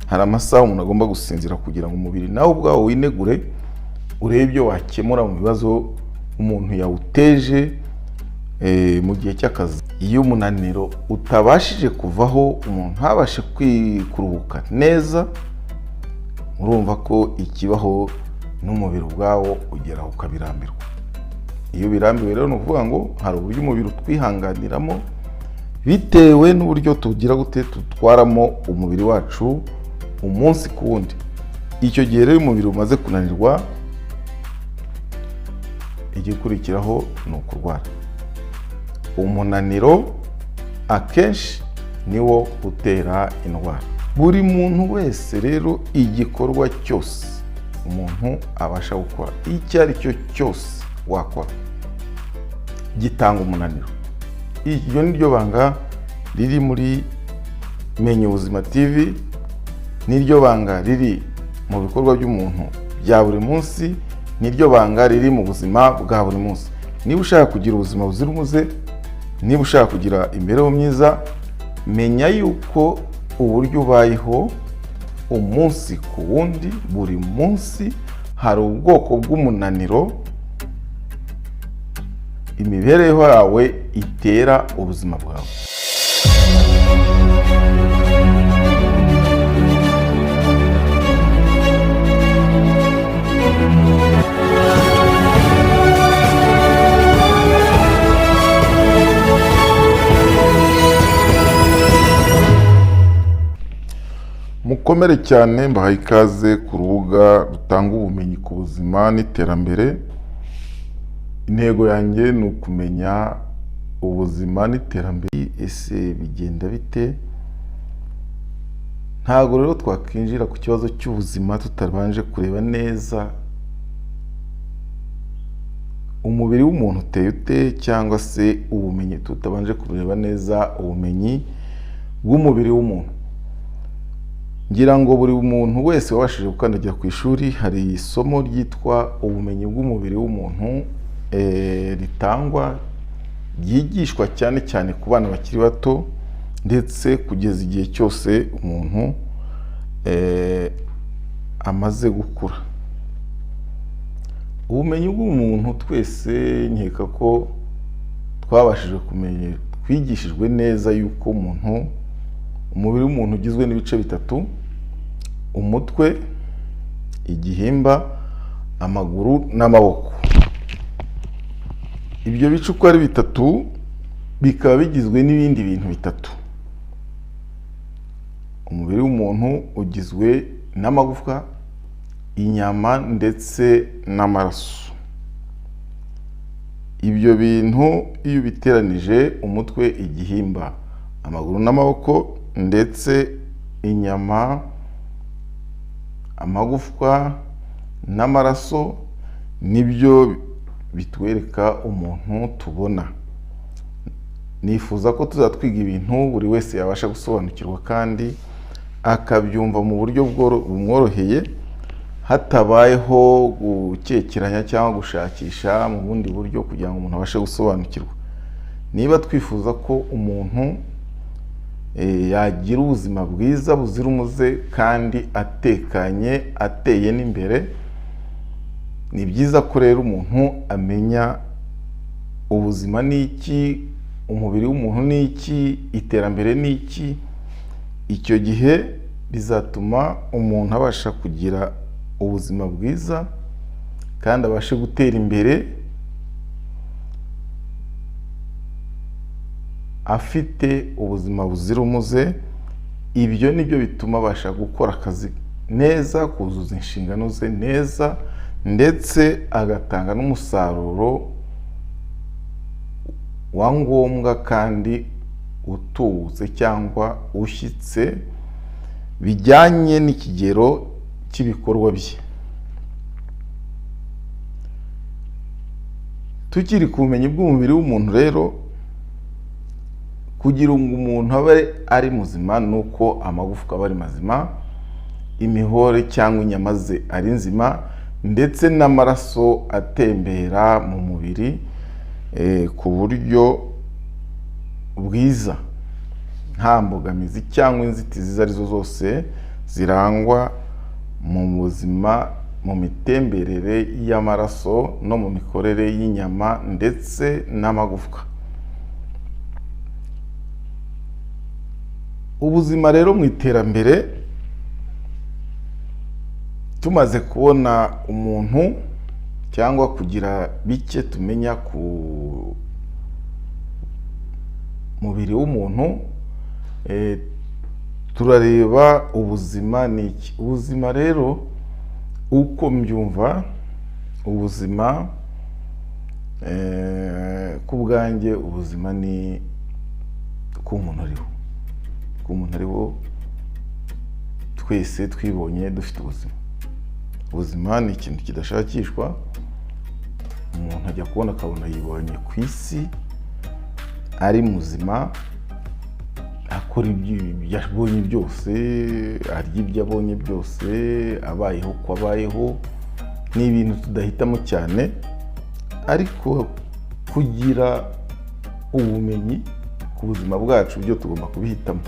hari amasaha umuntu agomba gusinzira kugira ngo umubiri nawe ubwawo winegure, urebe ibyo wakemura mu bibazo umuntu yawuteje mu gihe cy'akazi. Iyo umunaniro utabashije kuvaho, umuntu ntabashe kuruhuka neza, urumva ko ikibaho n'umubiri ubwawo ugeraho ukabirambirwa. Iyo birambiwe rero ni ukuvuga ngo hari uburyo umubiri utwihanganiramo bitewe n'uburyo tugira gute tutwaramo umubiri wacu umunsi ku wundi. Icyo gihe rero umubiri umaze kunanirwa, igikurikiraho ni ukurwara. Umunaniro akenshi niwo utera indwara. Buri muntu wese rero igikorwa cyose umuntu abasha gukora, icyo ari cyo cyose wakora, gitanga umunaniro. Iryo ni ryo banga riri muri Menya Ubuzima TV, niryo banga riri mu bikorwa by'umuntu bya buri munsi, niryo banga riri mu buzima bwa buri munsi. Niba ushaka kugira ubuzima buzira umuze, niba ushaka kugira imibereho myiza, menya yuko uburyo ubayeho umunsi ku wundi, buri munsi hari ubwoko bw'umunaniro imibereho yawe itera ubuzima bwawe. Mukomere cyane, mbahaye ikaze ku rubuga rutanga ubumenyi ku buzima n'iterambere. Intego yanjye ni ukumenya ubuzima n'iterambere, ese bigenda bite? Ntabwo rero twakwinjira ku kibazo cy'ubuzima tutabanje kureba neza umubiri w'umuntu uteye ute, cyangwa se ubumenyi tutabanje kureba neza ubumenyi bw'umubiri w'umuntu. Ngira ngo buri muntu wese wabashije gukandagira ku ishuri hari isomo ryitwa ubumenyi bw'umubiri w'umuntu ritangwa, ryigishwa cyane cyane ku bana bakiri bato ndetse kugeza igihe cyose umuntu amaze gukura. Ubumenyi bw'umuntu twese nkeka ko twabashije kumenya, twigishijwe neza yuko umubiri w'umuntu ugizwe n'ibice bitatu: umutwe, igihimba, amaguru n'amaboko. Ibyo bice uko ari bitatu bikaba bigizwe n'ibindi bintu bitatu. Umubiri w'umuntu ugizwe n'amagufwa, inyama ndetse n'amaraso. Ibyo bintu iyo biteranije, umutwe, igihimba, amaguru n'amaboko ndetse inyama, amagufwa n'amaraso, nibyo bitwereka umuntu tubona. Nifuza ko tuzatwiga ibintu buri wese yabasha gusobanukirwa kandi akabyumva mu buryo bumworoheye, hatabayeho gukekeranya cyangwa gushakisha mu bundi buryo kugira ngo umuntu abashe gusobanukirwa. Niba twifuza ko umuntu yagira ubuzima bwiza buzira umuze kandi atekanye, ateye n'imbere, ni byiza ko rero umuntu amenya ubuzima ni iki, umubiri w'umuntu ni iki, iterambere ni iki. Icyo gihe bizatuma umuntu abasha kugira ubuzima bwiza kandi abashe gutera imbere afite ubuzima buzira umuze. Ibyo nibyo bituma abasha gukora akazi neza, kuzuza inshingano ze neza, ndetse agatanga n'umusaruro wa ngombwa kandi utubutse cyangwa ushyitse bijyanye n'ikigero cy'ibikorwa bye. Tukiri ku bumenyi bw'umubiri w'umuntu rero, kugira ngo umuntu abe ari muzima nuko amagufwa aba ari mazima, imihore cyangwa inyama ze ari nzima, ndetse n'amaraso atembera mu mubiri ku buryo bwiza, nta mbogamizi cyangwa inzitizi izo arizo zose zirangwa mu buzima, mu mitemberere y'amaraso no mu mikorere y'inyama ndetse n'amagufwa. Ubuzima rero mu iterambere, tumaze kubona umuntu cyangwa kugira bike tumenya ku mubiri w'umuntu, turareba ubuzima ni iki. Ubuzima rero uko mbyumva, ubuzima ku bwanjye, ubuzima ni uko umuntu ariho, uko umuntu ariho twese twibonye dufite ubuzima. Ubuzima ni ikintu kidashakishwa, umuntu ajya kubona akabona yibonye ku isi ari muzima, akora ibyo abonye byose, arya ibyo abonye byose, abayeho uko abayeho. Ni ibintu tudahitamo cyane, ariko kugira ubumenyi ku buzima bwacu byo tugomba kubihitamo.